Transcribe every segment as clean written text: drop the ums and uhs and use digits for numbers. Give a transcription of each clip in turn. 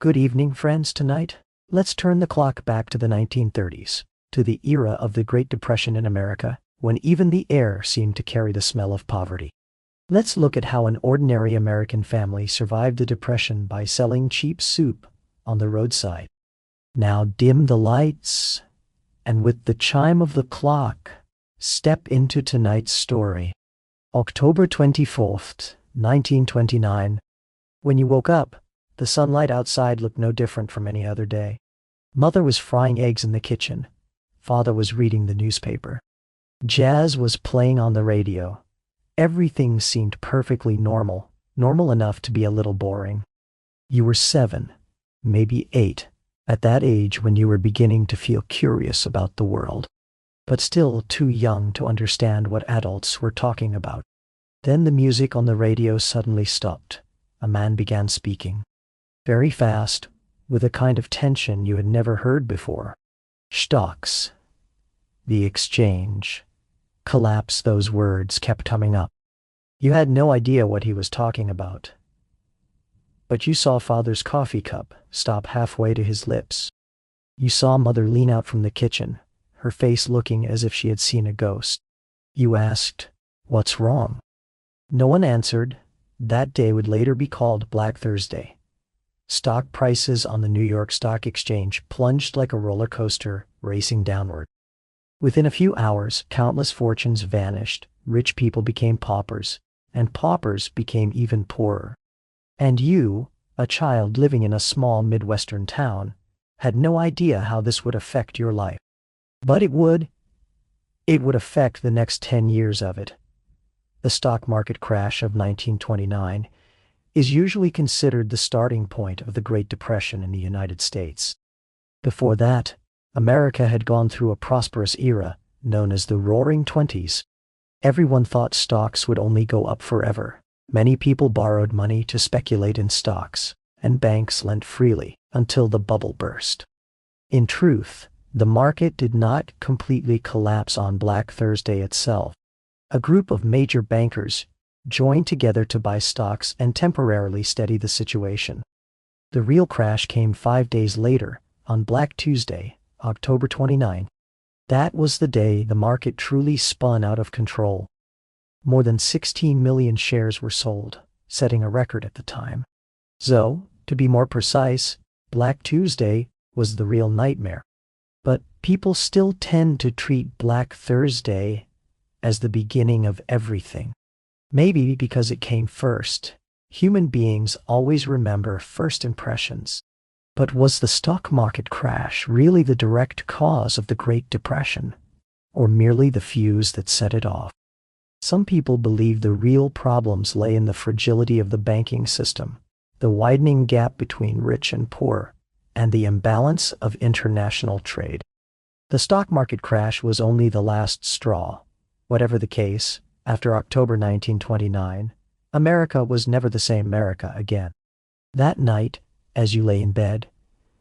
Good evening, friends. Tonight, let's turn the clock back to the 1930s, to the era of the Great Depression in America, when even the air seemed to carry the smell of poverty. Let's look at how an ordinary American family survived the Depression by selling cheap soup on the roadside. Now dim the lights, and with the chime of the clock, step into tonight's story. October 24th, 1929. When you woke up, the sunlight outside looked no different from any other day. Mother was frying eggs in the kitchen. Father was reading the newspaper. Jazz was playing on the radio. Everything seemed perfectly normal enough to be a little boring. You were 7, maybe 8, at that age when you were beginning to feel curious about the world, but still too young to understand what adults were talking about. Then the music on the radio suddenly stopped. A man began speaking. Very fast, with a kind of tension you had never heard before. Stocks. The exchange. Collapse, those words kept coming up. You had no idea what he was talking about. But you saw Father's coffee cup stop halfway to his lips. You saw Mother lean out from the kitchen, her face looking as if she had seen a ghost. You asked, "What's wrong?" No one answered. That day would later be called Black Thursday. Stock prices on the New York Stock Exchange plunged like a roller coaster, racing downward. Within a few hours, countless fortunes vanished, rich people became paupers, and paupers became even poorer. And you, a child living in a small Midwestern town, had no idea how this would affect your life. But it would. It would affect the next 10 years of it. The stock market crash of 1929 is usually considered the starting point of the Great Depression in the United States. Before that, America had gone through a prosperous era known as the Roaring Twenties. Everyone thought stocks would only go up forever. Many people borrowed money to speculate in stocks, and banks lent freely until the bubble burst. In truth, the market did not completely collapse on Black Thursday itself. A group of major bankers joined together to buy stocks and temporarily steady the situation. The real crash came 5 days later, on Black Tuesday, October 29. That was the day the market truly spun out of control. More than 16 million shares were sold, setting a record at the time. So, to be more precise, Black Tuesday was the real nightmare. But people still tend to treat Black Thursday as the beginning of everything. Maybe because it came first. Human beings always remember first impressions. But was the stock market crash really the direct cause of the Great Depression, or merely the fuse that set it off? Some people believe the real problems lay in the fragility of the banking system, the widening gap between rich and poor, and the imbalance of international trade. The stock market crash was only the last straw. Whatever the case, after October 1929, America was never the same America again. That night, as you lay in bed,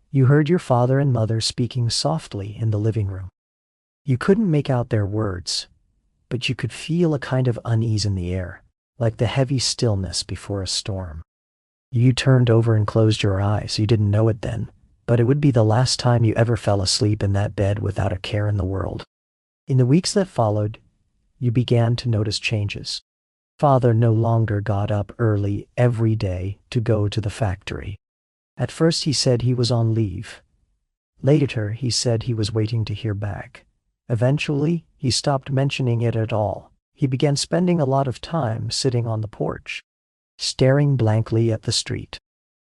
you heard your father and mother speaking softly in the living room. You couldn't make out their words, but you could feel a kind of unease in the air, like the heavy stillness before a storm. You turned over and closed your eyes. You didn't know it then, but it would be the last time you ever fell asleep in that bed without a care in the world. In the weeks that followed, you began to notice changes. Father no longer got up early every day to go to the factory. At first he said he was on leave. Later he said he was waiting to hear back. Eventually, he stopped mentioning it at all. He began spending a lot of time sitting on the porch, staring blankly at the street.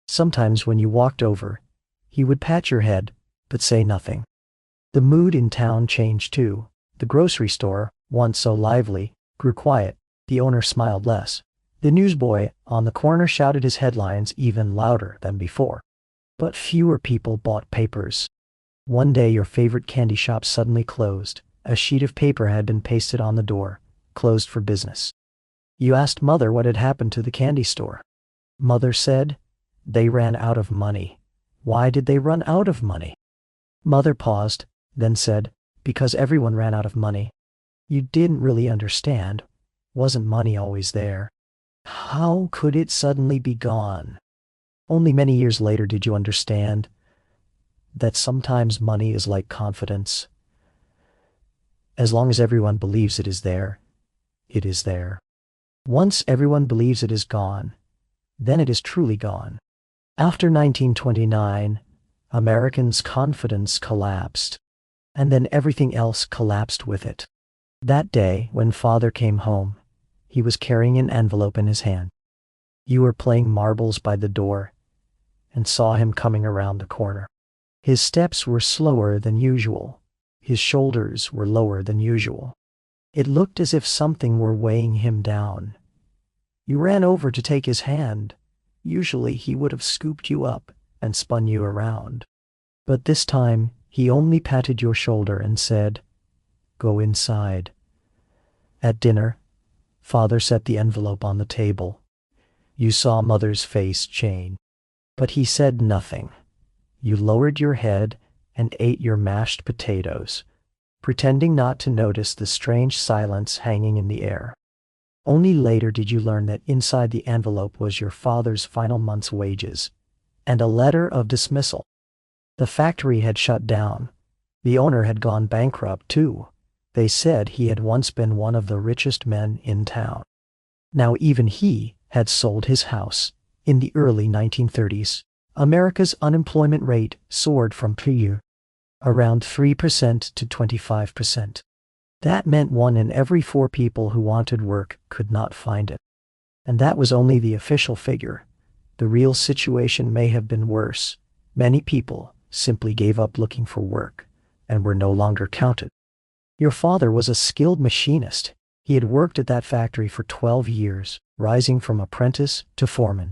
Sometimes when you walked over, he would pat your head, but say nothing. The mood in town changed too. The grocery store, once so lively, grew quiet. The owner smiled less. The newsboy on the corner shouted his headlines even louder than before. But fewer people bought papers. One day your favorite candy shop suddenly closed. A sheet of paper had been pasted on the door, closed for business. You asked Mother what had happened to the candy store. Mother said, "They ran out of money." Why did they run out of money? Mother paused, then said, "Because everyone ran out of money." You didn't really understand. Wasn't money always there? How could it suddenly be gone? Only many years later did you understand that sometimes money is like confidence. As long as everyone believes it is there, it is there. Once everyone believes it is gone, then it is truly gone. After 1929, Americans' confidence collapsed, and then everything else collapsed with it. That day, when father came home, he was carrying an envelope in his hand. You were playing marbles by the door and saw him coming around the corner. His steps were slower than usual. His shoulders were lower than usual. It looked as if something were weighing him down. You ran over to take his hand. Usually he would have scooped you up and spun you around. But this time he only patted your shoulder and said, "Go inside." At dinner, father set the envelope on the table. You saw mother's face change. But he said nothing. You lowered your head and ate your mashed potatoes, pretending not to notice the strange silence hanging in the air. Only later did you learn that inside the envelope was your father's final month's wages and a letter of dismissal. The factory had shut down. The owner had gone bankrupt too. They said he had once been one of the richest men in town. Now even he had sold his house. In the early 1930s, America's unemployment rate soared from around 3% to 25%. That meant 1 in every 4 people who wanted work could not find it. And that was only the official figure. The real situation may have been worse. Many people simply gave up looking for work and were no longer counted. Your father was a skilled machinist. He had worked at that factory for 12 years, rising from apprentice to foreman.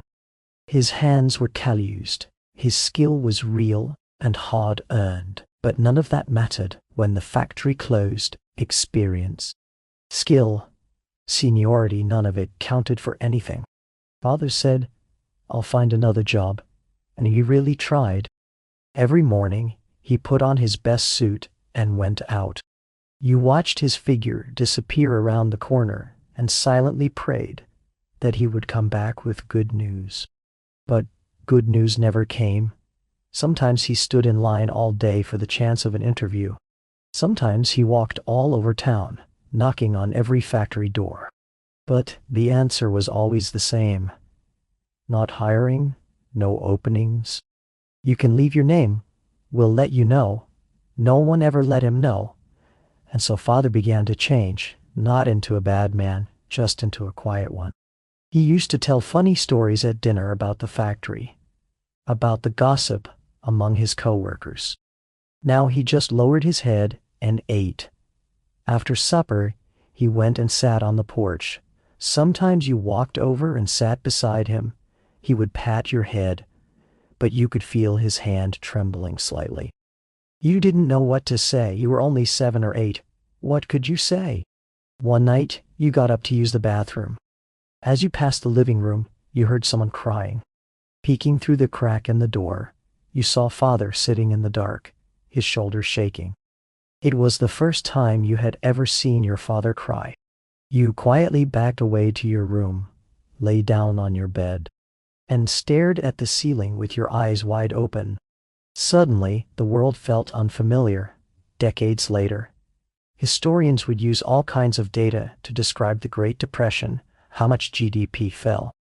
His hands were calloused. His skill was real and hard-earned. But none of that mattered when the factory closed. Experience, skill, seniority, none of it counted for anything. Father said, "I'll find another job." And he really tried. Every morning, he put on his best suit and went out. You watched his figure disappear around the corner and silently prayed that he would come back with good news. But good news never came. Sometimes he stood in line all day for the chance of an interview. Sometimes he walked all over town, knocking on every factory door. But the answer was always the same. Not hiring, no openings. You can leave your name. We'll let you know. No one ever let him know. And so father began to change, not into a bad man, just into a quiet one. He used to tell funny stories at dinner about the factory, about the gossip among his co-workers. Now he just lowered his head and ate. After supper, he went and sat on the porch. Sometimes you walked over and sat beside him. He would pat your head, but you could feel his hand trembling slightly. You didn't know what to say. You were only 7 or 8. What could you say? One night, you got up to use the bathroom. As you passed the living room, you heard someone crying. Peeking through the crack in the door, you saw father sitting in the dark, his shoulders shaking. It was the first time you had ever seen your father cry. You quietly backed away to your room, lay down on your bed, and stared at the ceiling with your eyes wide open. Suddenly, the world felt unfamiliar. Decades later, historians would use all kinds of data to describe the Great Depression, how much GDP fell,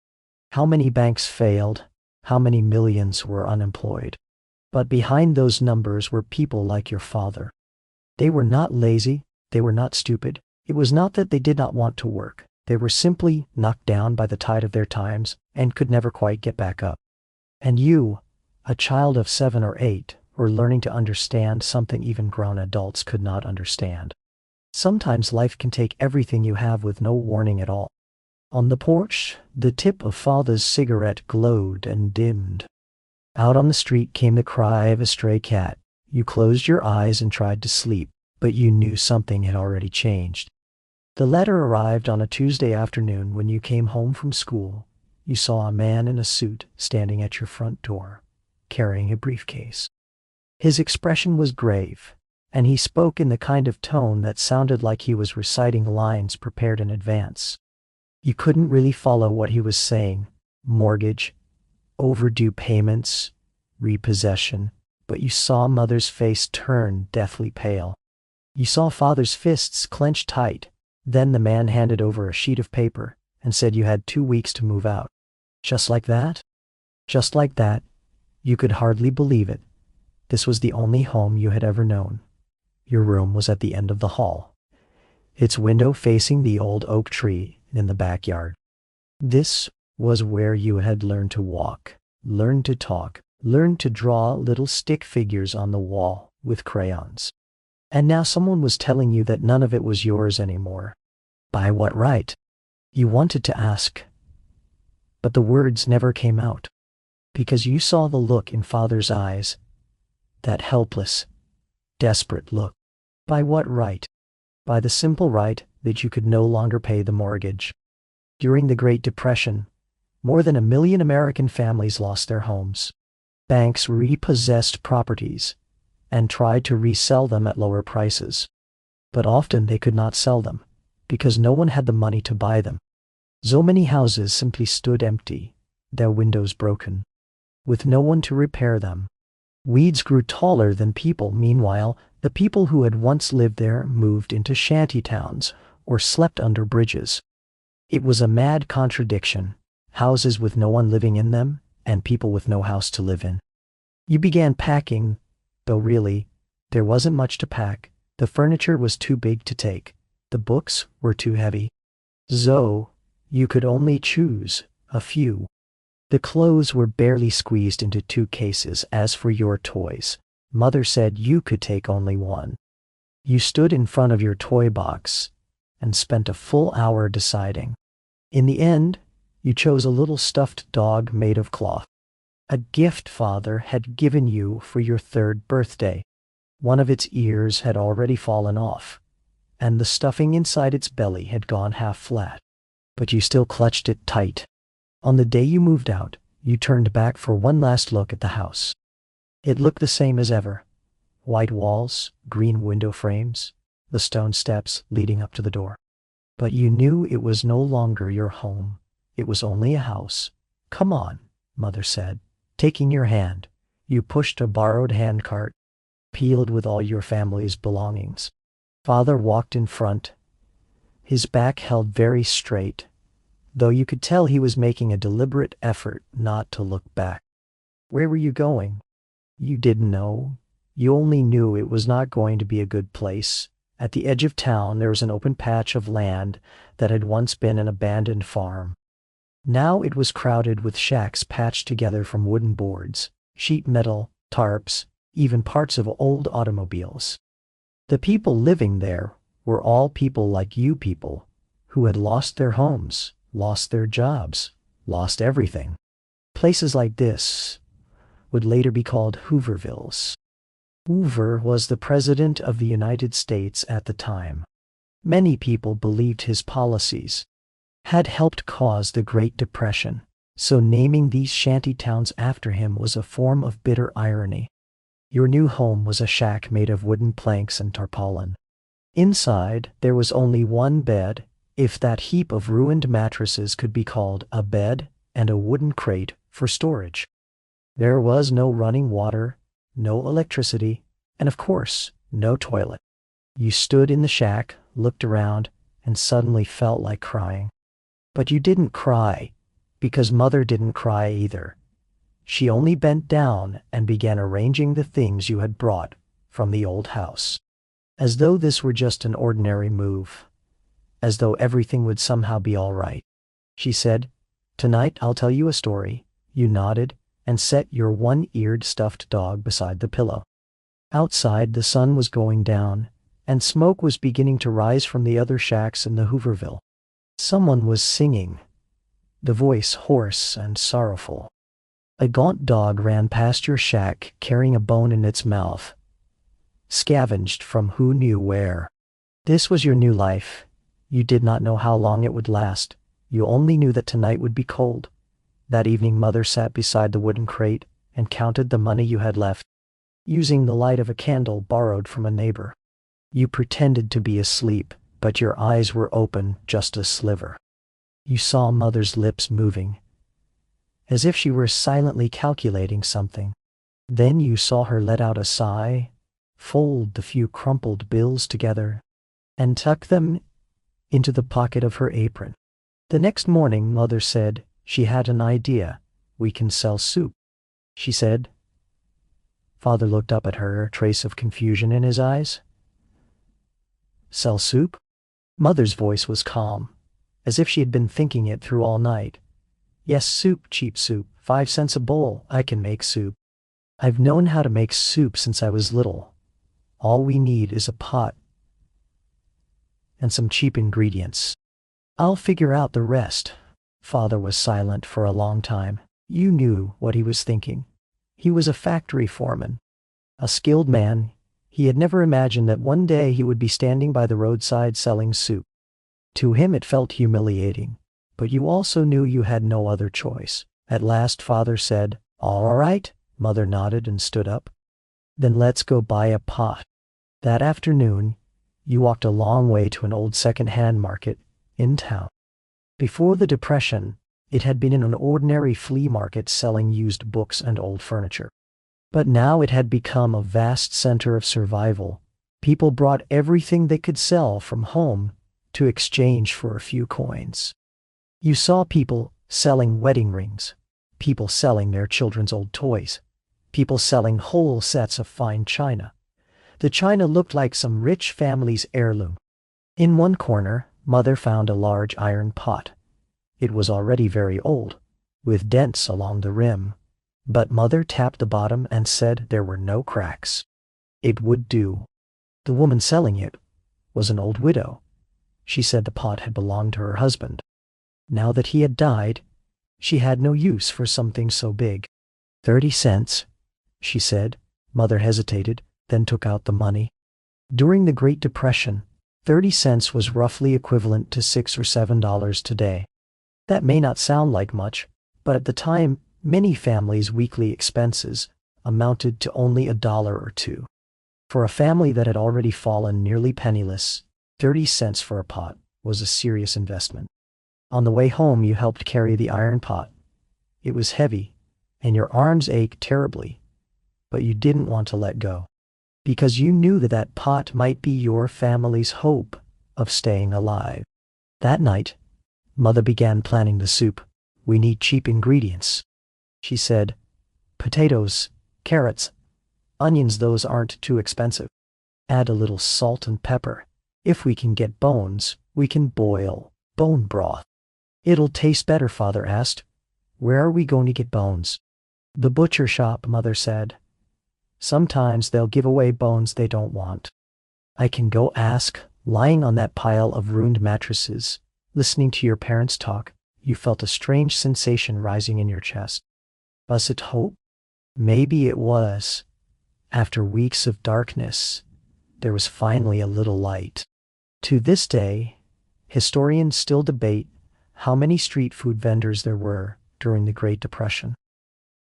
how many banks failed, how many millions were unemployed. But behind those numbers were people like your father. They were not lazy, they were not stupid. It was not that they did not want to work. They were simply knocked down by the tide of their times and could never quite get back up. And you, a child of 7 or 8, were learning to understand something even grown adults could not understand. Sometimes life can take everything you have with no warning at all. On the porch, the tip of father's cigarette glowed and dimmed. Out on the street came the cry of a stray cat. You closed your eyes and tried to sleep, but you knew something had already changed. The letter arrived on a Tuesday afternoon when you came home from school. You saw a man in a suit standing at your front door, carrying a briefcase. His expression was grave, and he spoke in the kind of tone that sounded like he was reciting lines prepared in advance. You couldn't really follow what he was saying. Mortgage, overdue payments, repossession, but you saw mother's face turn deathly pale. You saw father's fists clench tight. Then the man handed over a sheet of paper and said you had 2 weeks to move out. Just like that? Just like that. You could hardly believe it. This was the only home you had ever known. Your room was at the end of the hall, its window facing the old oak tree in the backyard. This was where you had learned to walk, learned to talk, learned to draw little stick figures on the wall with crayons. And now someone was telling you that none of it was yours anymore. By what right? You wanted to ask, but the words never came out, because you saw the look in father's eyes, that helpless, desperate look. By what right? By the simple right that you could no longer pay the mortgage. During the Great Depression, more than 1 million American families lost their homes. Banks repossessed properties and tried to resell them at lower prices. But often they could not sell them because no one had the money to buy them. So many houses simply stood empty, their windows broken, with no one to repair them. Weeds grew taller than people. Meanwhile, the people who had once lived there moved into shanty towns or slept under bridges. It was a mad contradiction, houses with no one living in them and people with no house to live in. You began packing, though really, there wasn't much to pack. The furniture was too big to take. The books were too heavy. So, you could only choose a few. The clothes were barely squeezed into 2 cases. As for your toys, mother said you could take only one. You stood in front of your toy box and spent a full hour deciding. In the end, you chose a little stuffed dog made of cloth. A gift father had given you for your 3rd birthday. One of its ears had already fallen off, and the stuffing inside its belly had gone half flat. But you still clutched it tight. On the day you moved out, you turned back for one last look at the house. It looked the same as ever. White walls, green window frames, the stone steps leading up to the door. But you knew it was no longer your home. It was only a house. Come on, mother said. Taking your hand, you pushed a borrowed handcart, peeled with all your family's belongings. Father walked in front, his back held very straight, though you could tell he was making a deliberate effort not to look back. Where were you going? You didn't know. You only knew it was not going to be a good place. At the edge of town there was an open patch of land that had once been an abandoned farm. Now it was crowded with shacks patched together from wooden boards, sheet metal, tarps, even parts of old automobiles. The people living there were all people like you people, who had lost their homes, lost their jobs, lost everything. Places like this would later be called Hoovervilles. Hoover was the President of the United States at the time. Many people believed his policies had helped cause the Great Depression, so naming these shanty towns after him was a form of bitter irony. Your new home was a shack made of wooden planks and tarpaulin. Inside, there was only one bed, if that heap of ruined mattresses could be called a bed, and a wooden crate for storage. There was no running water, no electricity, and of course, no toilet. You stood in the shack, looked around, and suddenly felt like crying. But you didn't cry, because mother didn't cry either. She only bent down and began arranging the things you had brought from the old house. As though this were just an ordinary move. As though everything would somehow be all right. She said, "Tonight I'll tell you a story." You nodded and set your one-eared stuffed dog beside the pillow. Outside, the sun was going down, and smoke was beginning to rise from the other shacks in the Hooverville. Someone was singing, the voice hoarse and sorrowful. A gaunt dog ran past your shack carrying a bone in its mouth, scavenged from who knew where. This was your new life. You did not know how long it would last. You only knew that tonight would be cold. That evening mother sat beside the wooden crate and counted the money you had left, using the light of a candle borrowed from a neighbor. You pretended to be asleep, but your eyes were open just a sliver. You saw mother's lips moving, as if she were silently calculating something. Then you saw her let out a sigh, fold the few crumpled bills together, and tuck them into the pocket of her apron. The next morning, Mother said she had an idea. "We can sell soup," she said. Father looked up at her, a trace of confusion in his eyes. "Sell soup?" Mother's voice was calm, as if she had been thinking it through all night. "Yes, soup, cheap soup, 5 cents a bowl. I can make soup. I've known how to make soup since I was little. All we need is a pot and some cheap ingredients. I'll figure out the rest." Father was silent for a long time. You knew what he was thinking. He was a factory foreman, a skilled man. He had never imagined that one day he would be standing by the roadside selling soup. To him it felt humiliating, but you also knew you had no other choice. At last Father said, "All right." Mother nodded and stood up. "Then let's go buy a pot." That afternoon, you walked a long way to an old second-hand market in town. Before the Depression, it had been an ordinary flea market selling used books and old furniture. But now it had become a vast center of survival. People brought everything they could sell from home to exchange for a few coins. You saw people selling wedding rings, people selling their children's old toys, people selling whole sets of fine china. The china looked like some rich family's heirloom. In one corner, Mother found a large iron pot. It was already very old, with dents along the rim, but Mother tapped the bottom and said there were no cracks. It would do. The woman selling it was an old widow. She said the pot had belonged to her husband. Now that he had died, she had no use for something so big. 30 cents, she said. Mother hesitated, then took out the money. During the Great Depression, 30 cents was roughly equivalent to $6 or $7 today. That may not sound like much, but at the time, many families' weekly expenses amounted to only $1 or $2. For a family that had already fallen nearly penniless, 30 cents for a pot was a serious investment. On the way home, you helped carry the iron pot. It was heavy, and your arms ached terribly, but you didn't want to let go, because you knew that that pot might be your family's hope of staying alive. That night, Mother began planning the soup. "We need cheap ingredients," she said. "Potatoes, carrots, onions, those aren't too expensive. Add a little salt and pepper. If we can get bones, we can boil bone broth." "It'll taste better," Father asked. "Where are we going to get bones?" "The butcher shop," Mother said. "Sometimes they'll give away bones they don't want." "I can go ask." Lying on that pile of ruined mattresses, listening to your parents talk, you felt a strange sensation rising in your chest. Was it hope? Maybe it was. After weeks of darkness, there was finally a little light. To this day, historians still debate how many street food vendors there were during the Great Depression.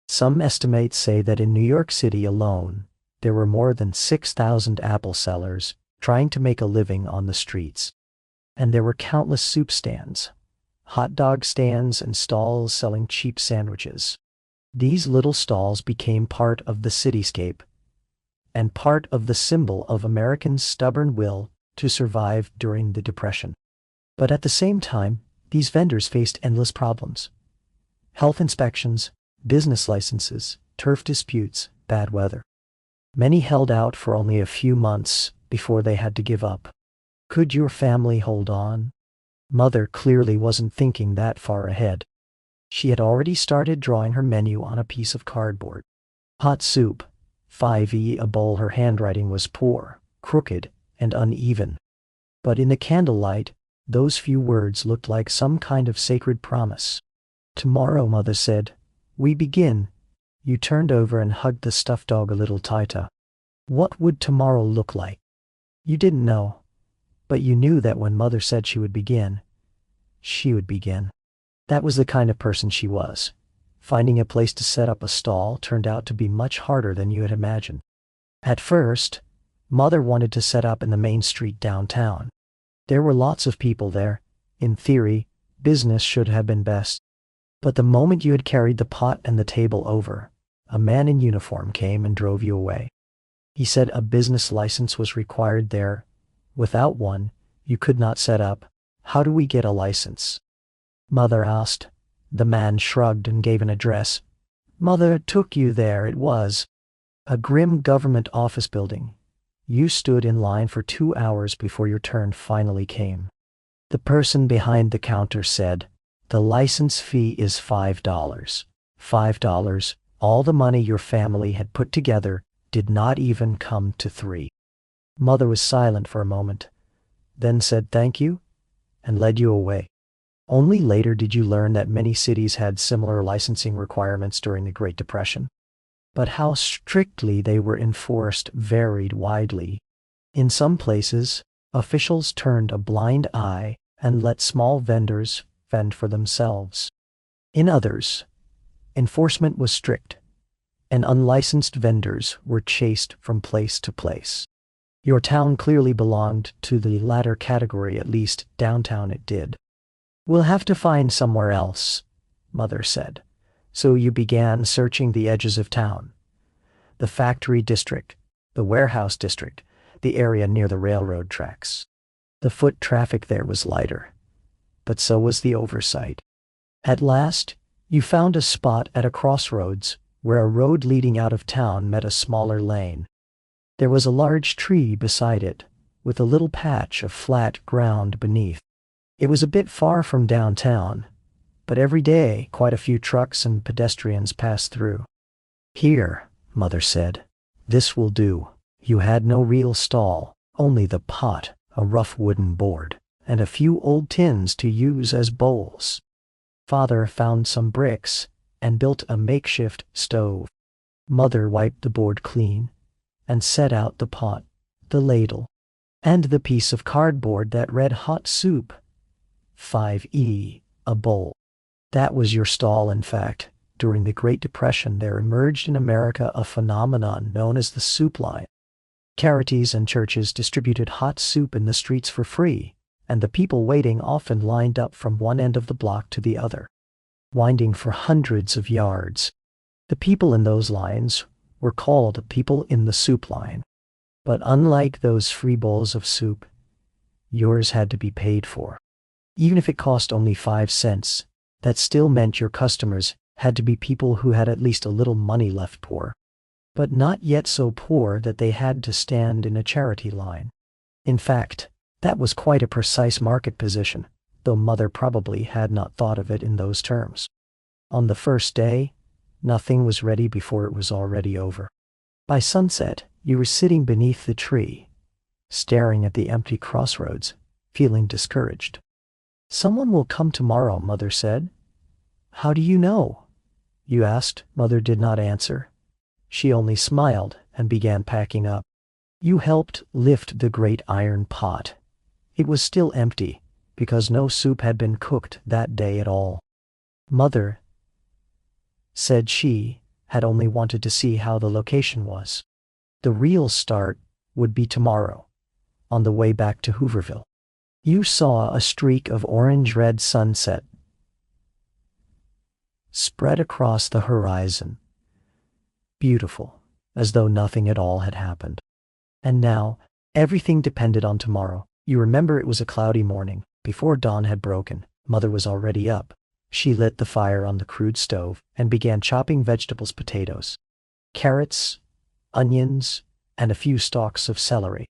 Some estimates say that in New York City alone, there were more than 6,000 apple sellers trying to make a living on the streets. And there were countless soup stands, hot dog stands, and stalls selling cheap sandwiches. These little stalls became part of the cityscape and part of the symbol of Americans' stubborn will to survive during the Depression. But at the same time, these vendors faced endless problems. Health inspections, business licenses, turf disputes, bad weather. Many held out for only a few months before they had to give up. Could your family hold on? Mother clearly wasn't thinking that far ahead. She had already started drawing her menu on a piece of cardboard. Hot soup, 5 a bowl. Her handwriting was poor, crooked, and uneven. But in the candlelight, those few words looked like some kind of sacred promise. "Tomorrow," Mother said, "we begin." You turned over and hugged the stuffed dog a little tighter. What would tomorrow look like? You didn't know, but you knew that when Mother said she would begin, she would begin. That was the kind of person she was. Finding a place to set up a stall turned out to be much harder than you had imagined. At first, Mother wanted to set up in the main street downtown. There were lots of people there. In theory, business should have been best. But the moment you had carried the pot and the table over, a man in uniform came and drove you away. He said a business license was required there. Without one, you could not set up. How do we get a license? Mother asked. The man shrugged and gave an address. Mother took you there. It was a grim government office building. You stood in line for 2 hours before your turn finally came. The person behind the counter said, the license fee is $5. $5, all the money your family had put together, did not even come to $3. Mother was silent for a moment, then said thank you, and led you away. Only later did you learn that many cities had similar licensing requirements during the Great Depression. But how strictly they were enforced varied widely. In some places, officials turned a blind eye and let small vendors fend for themselves. In others, enforcement was strict, and unlicensed vendors were chased from place to place. Your town clearly belonged to the latter category, at least downtown it did. We'll have to find somewhere else, Mother said. So you began searching the edges of town. The factory district, the warehouse district, the area near the railroad tracks. The foot traffic there was lighter, but so was the oversight. At last, you found a spot at a crossroads where a road leading out of town met a smaller lane. There was a large tree beside it, with a little patch of flat ground beneath. It was a bit far from downtown, but every day quite a few trucks and pedestrians passed through. Here, Mother said, this will do. You had no real stall, only the pot, a rough wooden board, and a few old tins to use as bowls. Father found some bricks and built a makeshift stove. Mother wiped the board clean and set out the pot, the ladle, and the piece of cardboard that read hot soup. 5e, a bowl. That was your stall, in fact. During the Great Depression, there emerged in America a phenomenon known as the soup line. Charities and churches distributed hot soup in the streets for free, and the people waiting often lined up from one end of the block to the other, winding for hundreds of yards. The people in those lines were called people in the soup line. But unlike those free bowls of soup, yours had to be paid for. Even if it cost only 5 cents, that still meant your customers had to be people who had at least a little money left, poor, but not yet so poor that they had to stand in a charity line. In fact, that was quite a precise market position, though Mother probably had not thought of it in those terms. On the first day, nothing was ready before it was already over. By sunset, you were sitting beneath the tree, staring at the empty crossroads, feeling discouraged. Someone will come tomorrow, Mother said. How do you know? You asked. Mother did not answer. She only smiled and began packing up. You helped lift the great iron pot. It was still empty, because no soup had been cooked that day at all. Mother said she had only wanted to see how the location was. The real start would be tomorrow, on the way back to Hooverville. You saw a streak of orange-red sunset spread across the horizon. Beautiful, as though nothing at all had happened. And now, everything depended on tomorrow. You remember it was a cloudy morning. Before dawn had broken, Mother was already up. She lit the fire on the crude stove and began chopping vegetables, potatoes, carrots, onions, and a few stalks of celery.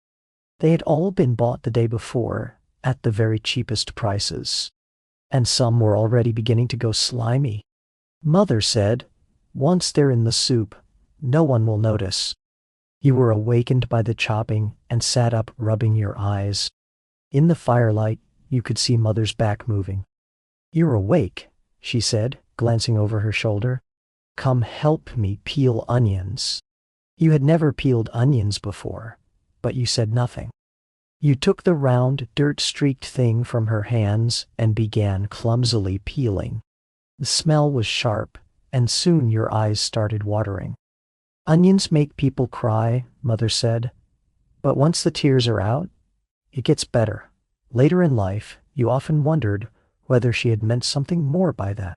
They had all been bought the day before at the very cheapest prices, and some were already beginning to go slimy. Mother said, once they're in the soup, no one will notice. You were awakened by the chopping and sat up, rubbing your eyes. In the firelight, you could see Mother's back moving. You're awake, she said, glancing over her shoulder. Come help me peel onions. You had never peeled onions before, but you said nothing. You took the round, dirt-streaked thing from her hands and began clumsily peeling. The smell was sharp, and soon your eyes started watering. Onions make people cry, Mother said, but once the tears are out, it gets better. Later in life, you often wondered whether she had meant something more by that.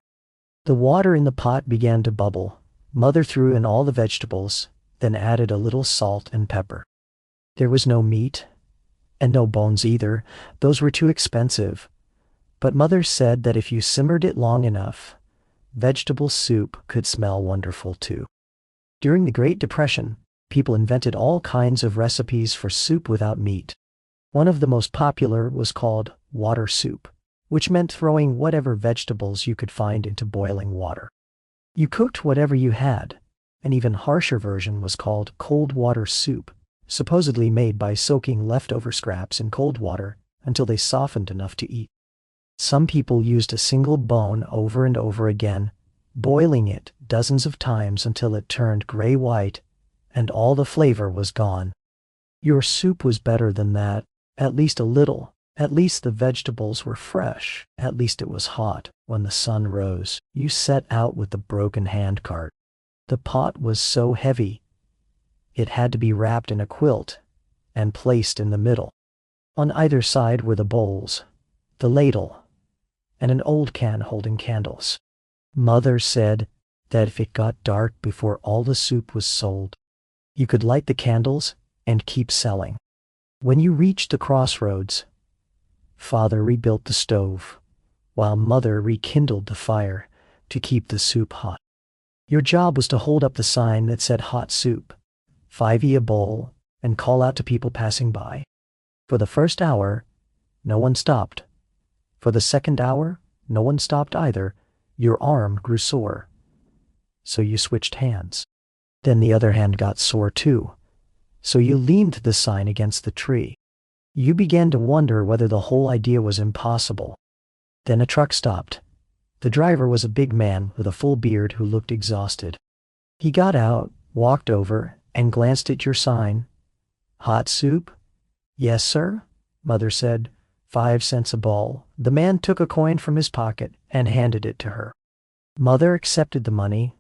The water in the pot began to bubble. Mother threw in all the vegetables, then added a little salt and pepper. There was no meat, and no bones either. Those were too expensive. But Mother said that if you simmered it long enough, vegetable soup could smell wonderful too. During the Great Depression, people invented all kinds of recipes for soup without meat. One of the most popular was called water soup, which meant throwing whatever vegetables you could find into boiling water. You cooked whatever you had. An even harsher version was called cold water soup, supposedly made by soaking leftover scraps in cold water until they softened enough to eat. Some people used a single bone over and over again, boiling it dozens of times until it turned gray-white and all the flavor was gone. Your soup was better than that, at least a little. At least the vegetables were fresh. At least it was hot. When the sun rose, you set out with the broken handcart. The pot was so heavy, it had to be wrapped in a quilt and placed in the middle. On either side were the bowls, the ladle, and an old can holding candles. Mother said that if it got dark before all the soup was sold, you could light the candles and keep selling. When you reached the crossroads, Father rebuilt the stove, while Mother rekindled the fire to keep the soup hot. Your job was to hold up the sign that said hot soup, 5e a bowl, and call out to people passing by. For the first hour, no one stopped. For the second hour, no one stopped either. Your arm grew sore, so you switched hands. Then the other hand got sore too, so you leaned the sign against the tree. You began to wonder whether the whole idea was impossible. Then a truck stopped. The driver was a big man with a full beard who looked exhausted. He got out, walked over, and glanced at your sign. Hot soup? Yes, sir, Mother said. 5 cents a bowl. The man took a coin from his pocket and handed it to her. Mother accepted the money,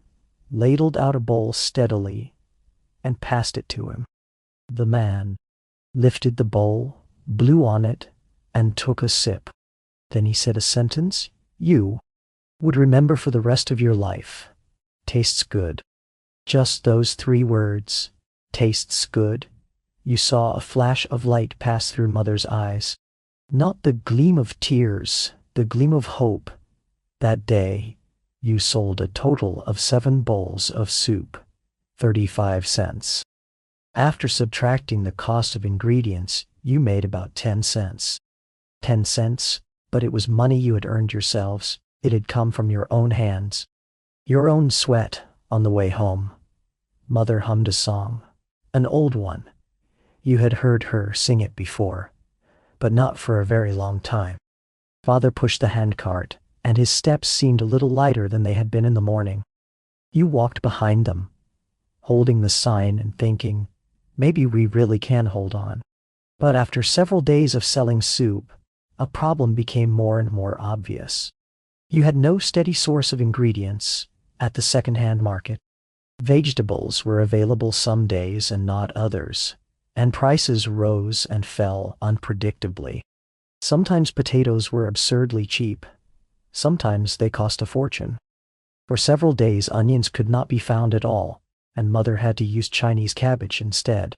ladled out a bowl steadily, and passed it to him. The man lifted the bowl, blew on it, and took a sip. Then he said a sentence you would remember for the rest of your life. Tastes good. Just those 3 words. Tastes good. You saw a flash of light pass through Mother's eyes. Not the gleam of tears, the gleam of hope. That day, you sold a total of 7 bowls of soup, 35 cents. After subtracting the cost of ingredients, you made about 10 cents. 10 cents, but it was money you had earned yourselves. It had come from your own hands. Your own sweat on the way home. Mother hummed a song, an old one. You had heard her sing it before, but not for a very long time. Father pushed the handcart, and his steps seemed a little lighter than they had been in the morning. You walked behind them, holding the sign and thinking, maybe we really can hold on. But after several days of selling soup, a problem became more and more obvious. You had no steady source of ingredients at the second-hand market. Vegetables were available some days and not others, and prices rose and fell unpredictably. Sometimes potatoes were absurdly cheap. Sometimes they cost a fortune. For several days onions could not be found at all, and Mother had to use Chinese cabbage instead.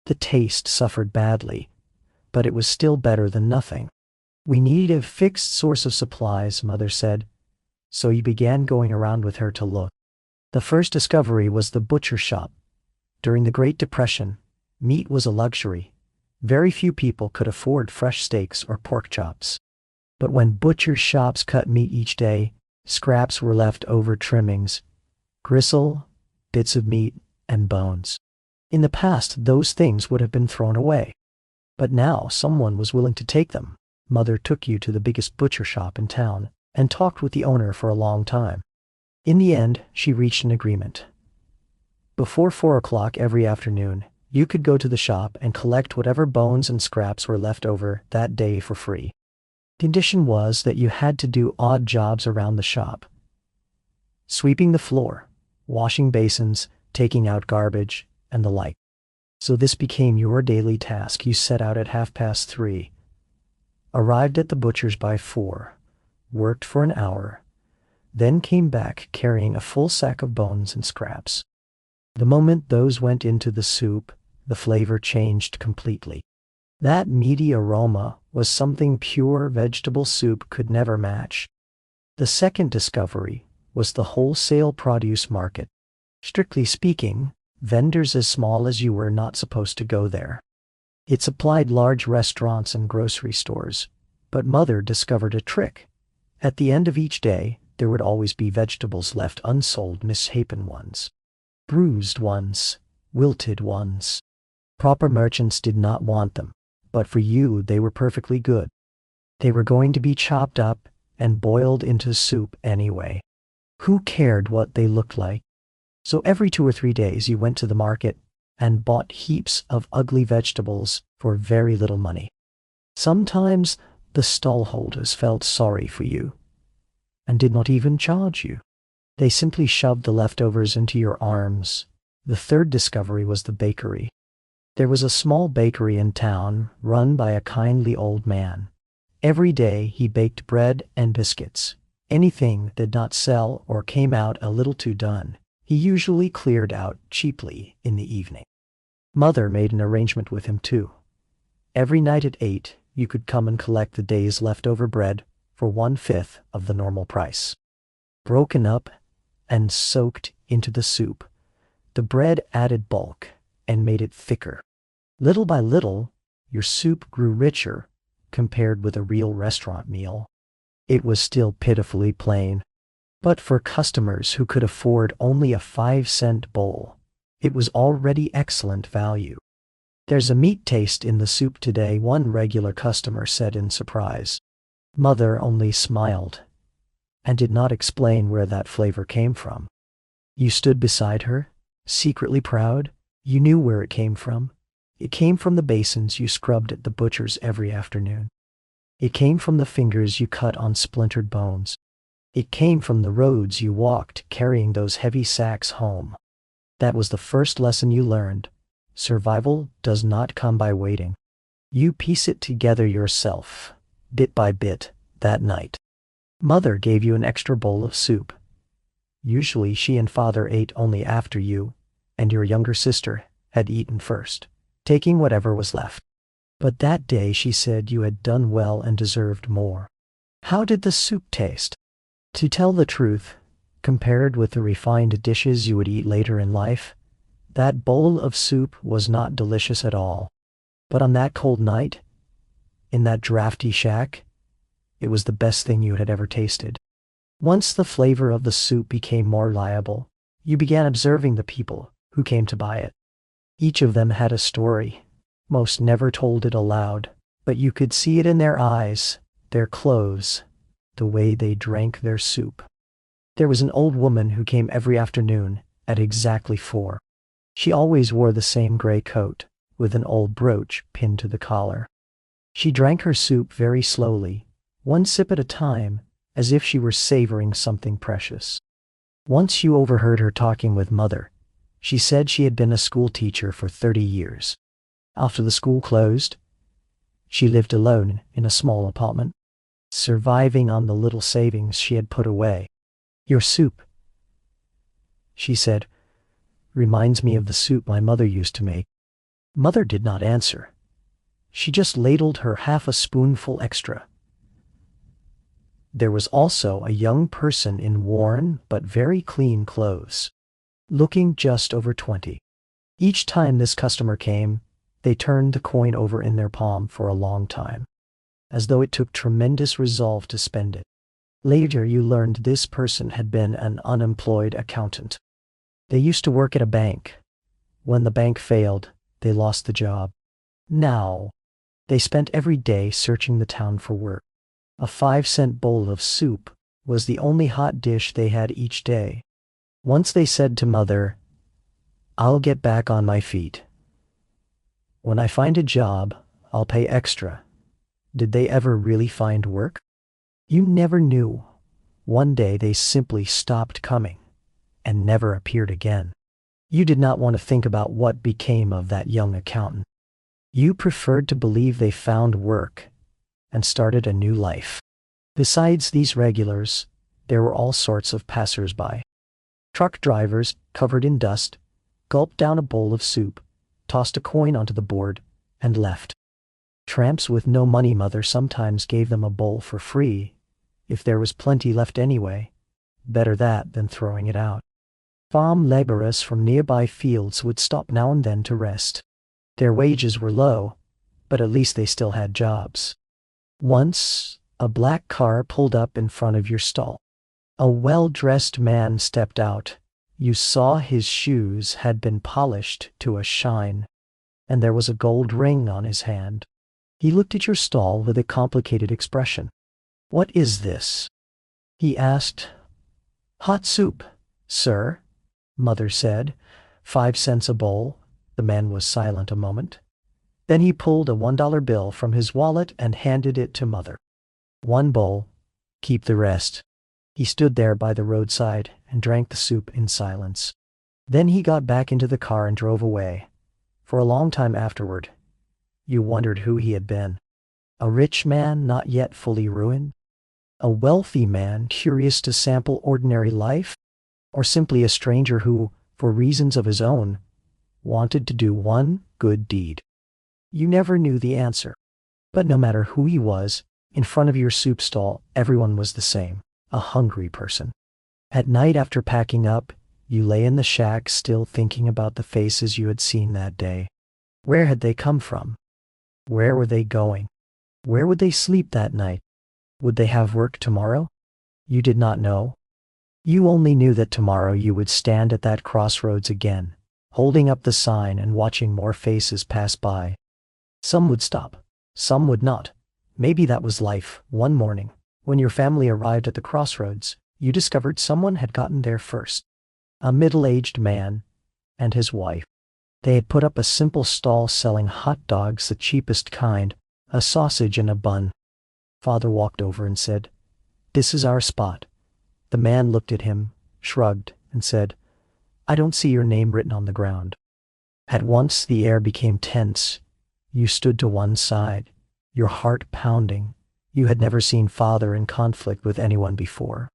The taste suffered badly, but it was still better than nothing. We needed a fixed source of supplies, Mother said, so you began going around with her to look. The first discovery was the butcher shop. During the Great Depression, meat was a luxury. Very few people could afford fresh steaks or pork chops. But when butcher shops cut meat each day, scraps were left over trimmings, gristle, bits of meat, and bones. In the past, those things would have been thrown away. But now someone was willing to take them. Mother took you to the biggest butcher shop in town and talked with the owner for a long time. In the end, she reached an agreement. Before 4 o'clock every afternoon, you could go to the shop and collect whatever bones and scraps were left over that day for free. The condition was that you had to do odd jobs around the shop. Sweeping the floor, washing basins, taking out garbage, and the like. So this became your daily task. You set out at 3:30, arrived at the butcher's by 4, worked for an hour, then came back carrying a full sack of bones and scraps. The moment those went into the soup, the flavor changed completely. That meaty aroma was something pure vegetable soup could never match. The second discovery was the wholesale produce market. Strictly speaking, vendors as small as you were not supposed to go there. It supplied large restaurants and grocery stores. But Mother discovered a trick. At the end of each day, there would always be vegetables left unsold, misshapen ones, bruised ones, wilted ones. Proper merchants did not want them, but for you they were perfectly good. They were going to be chopped up and boiled into soup anyway. Who cared what they looked like? So every 2 or 3 days you went to the market and bought heaps of ugly vegetables for very little money. Sometimes the stallholders felt sorry for you and did not even charge you. They simply shoved the leftovers into your arms. The third discovery was the bakery. There was a small bakery in town run by a kindly old man. Every day he baked bread and biscuits. Anything that did not sell or came out a little too done, he usually cleared out cheaply in the evening. Mother made an arrangement with him too. Every night at 8, you could come and collect the day's leftover bread for 1/5 of the normal price. Broken up and soaked into the soup, the bread added bulk and made it thicker. Little by little, your soup grew richer compared with a real restaurant meal. It was still pitifully plain, but for customers who could afford only a 5-cent bowl, it was already excellent value. "There's a meat taste in the soup today," one regular customer said in surprise. Mother only smiled and did not explain where that flavor came from. You stood beside her, secretly proud. You knew where it came from. It came from the basins you scrubbed at the butcher's every afternoon. It came from the fingers you cut on splintered bones. It came from the roads you walked carrying those heavy sacks home. That was the first lesson you learned. Survival does not come by waiting. You piece it together yourself, bit by bit, that night. Mother gave you an extra bowl of soup. Usually she and Father ate only after you and your younger sister had eaten first, taking whatever was left. But that day she said you had done well and deserved more. How did the soup taste? To tell the truth, compared with the refined dishes you would eat later in life, that bowl of soup was not delicious at all. But on that cold night, in that drafty shack, it was the best thing you had ever tasted. Once the flavor of the soup became more reliable, you began observing the people who came to buy it. Each of them had a story. Most never told it aloud, but you could see it in their eyes, their clothes, the way they drank their soup. There was an old woman who came every afternoon at exactly 4. She always wore the same gray coat, with an old brooch pinned to the collar. She drank her soup very slowly, one sip at a time, as if she were savoring something precious. Once you overheard her talking with Mother. She said she had been a school teacher for 30 years. After the school closed, she lived alone in a small apartment, surviving on the little savings she had put away. "Your soup," she said, "reminds me of the soup my mother used to make." Mother did not answer. She just ladled her half a spoonful extra. There was also a young person in worn but very clean clothes, looking just over 20. Each time this customer came, they turned the coin over in their palm for a long time, as though it took tremendous resolve to spend it. Later you learned this person had been an unemployed accountant. They used to work at a bank. When the bank failed, they lost the job. Now, they spent every day searching the town for work. A 5-cent bowl of soup was the only hot dish they had each day. Once they said to Mother, "I'll get back on my feet. When I find a job, I'll pay extra." Did they ever really find work? You never knew. One day they simply stopped coming and never appeared again. You did not want to think about what became of that young accountant. You preferred to believe they found work and started a new life. Besides these regulars, There were all sorts of passers-by. Truck drivers, covered in dust, gulped down a bowl of soup, tossed a coin onto the board, and left. Tramps with no money, mother sometimes gave them a bowl for free, if there was plenty left anyway. Better that than throwing it out. Farm laborers from nearby fields would stop now and then to rest. Their wages were low, but at least they still had jobs. Once, a black car pulled up in front of your stall. A well-dressed man stepped out. You saw his shoes had been polished to a shine, and there was a gold ring on his hand. He looked at your stall with a complicated expression. "What is this?" he asked. "Hot soup, sir," Mother said. "5 cents a bowl." The man was silent a moment. Then he pulled a $1 bill from his wallet and handed it to Mother. "1 bowl. Keep the rest." He stood there by the roadside and drank the soup in silence. Then he got back into the car and drove away. For a long time afterward, you wondered who he had been. A rich man not yet fully ruined? A wealthy man curious to sample ordinary life? Or simply a stranger who, for reasons of his own, wanted to do one good deed? You never knew the answer. But no matter who he was, in front of your soup stall, everyone was the same. A hungry person. At night after packing up, you lay in the shack still thinking about the faces you had seen that day. Where had they come from? Where were they going? Where would they sleep that night? Would they have work tomorrow? You did not know. You only knew that tomorrow you would stand at that crossroads again, holding up the sign and watching more faces pass by. Some would stop. Some would not. Maybe that was life. One morning, when your family arrived at the crossroads, you discovered someone had gotten there first. A middle-aged man and his wife. They had put up a simple stall selling hot dogs, the cheapest kind, a sausage and a bun. Father walked over and said, "This is our spot." The man looked at him, shrugged, and said, "I don't see your name written on the ground." At once the air became tense. You stood to one side, your heart pounding. You had never seen Father in conflict with anyone before.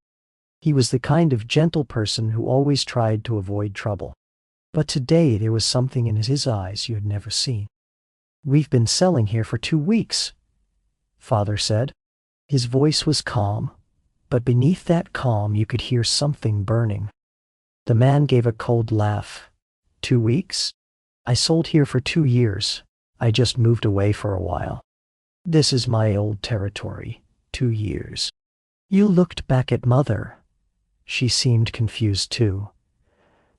He was the kind of gentle person who always tried to avoid trouble. But today there was something in his eyes you had never seen. "We've been selling here for 2 weeks," Father said. His voice was calm, but beneath that calm you could hear something burning. The man gave a cold laugh. 2 weeks? I sold here for 2 years. I just moved away for a while. This is my old territory. 2 years. You looked back at Mother. She seemed confused too.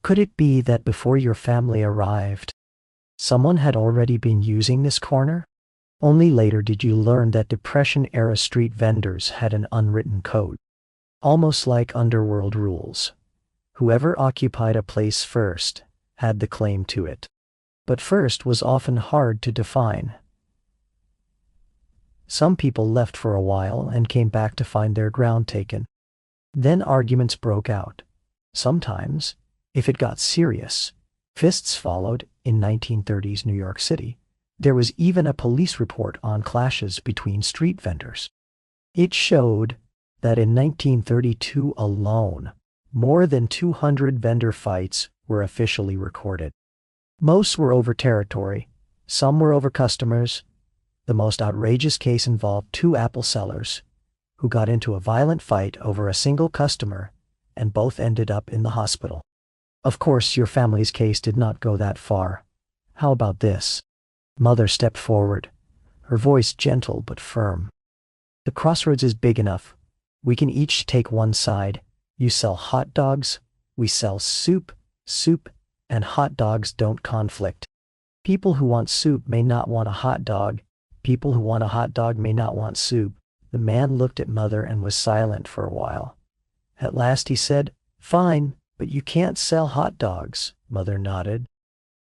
Could it be that before your family arrived, someone had already been using this corner? Only later did you learn that Depression-era street vendors had an unwritten code. Almost like underworld rules. Whoever occupied a place first had the claim to it. But first was often hard to define. Some people left for a while and came back to find their ground taken. Then arguments broke out. Sometimes, if it got serious, fists followed. In 1930s New York City, there was even a police report on clashes between street vendors. It showed that in 1932 alone, more than 200 vendor fights were officially recorded. Most were over territory, some were over customers. The most outrageous case involved 2 apple sellers who got into a violent fight over a single customer, and both ended up in the hospital. Of course, your family's case did not go that far. How about this? Mother stepped forward, her voice gentle but firm. "The crossroads is big enough. We can each take one side. You sell hot dogs, we sell soup. Soup and hot dogs don't conflict. People who want soup may not want a hot dog. People who want a hot dog may not want soup." The man looked at Mother and was silent for a while. At last he said, "Fine, but you can't sell hot dogs." Mother nodded.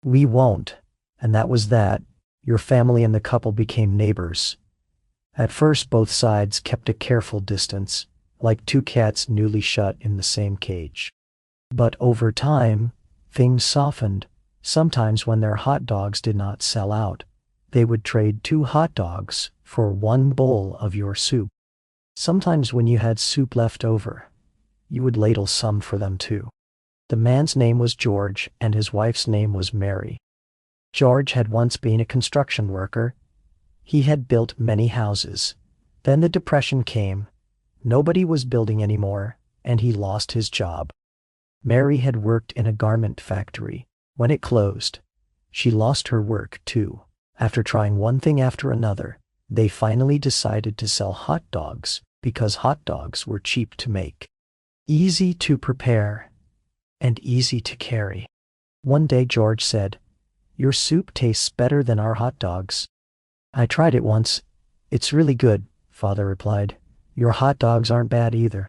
"We won't." And that was that. Your family and the couple became neighbors. At first both sides kept a careful distance, like 2 cats newly shut in the same cage. But over time, things softened. Sometimes when their hot dogs did not sell out, they would trade 2 hot dogs for 1 bowl of your soup. Sometimes when you had soup left over, you would ladle some for them too. The man's name was George and his wife's name was Mary. George had once been a construction worker. He had built many houses. Then the Depression came. Nobody was building anymore, and he lost his job. Mary had worked in a garment factory. When it closed, she lost her work too. After trying one thing after another, they finally decided to sell hot dogs because hot dogs were cheap to make, easy to prepare, and easy to carry. One day George said, "Your soup tastes better than our hot dogs." "I tried it once. It's really good," Father replied. "Your hot dogs aren't bad either."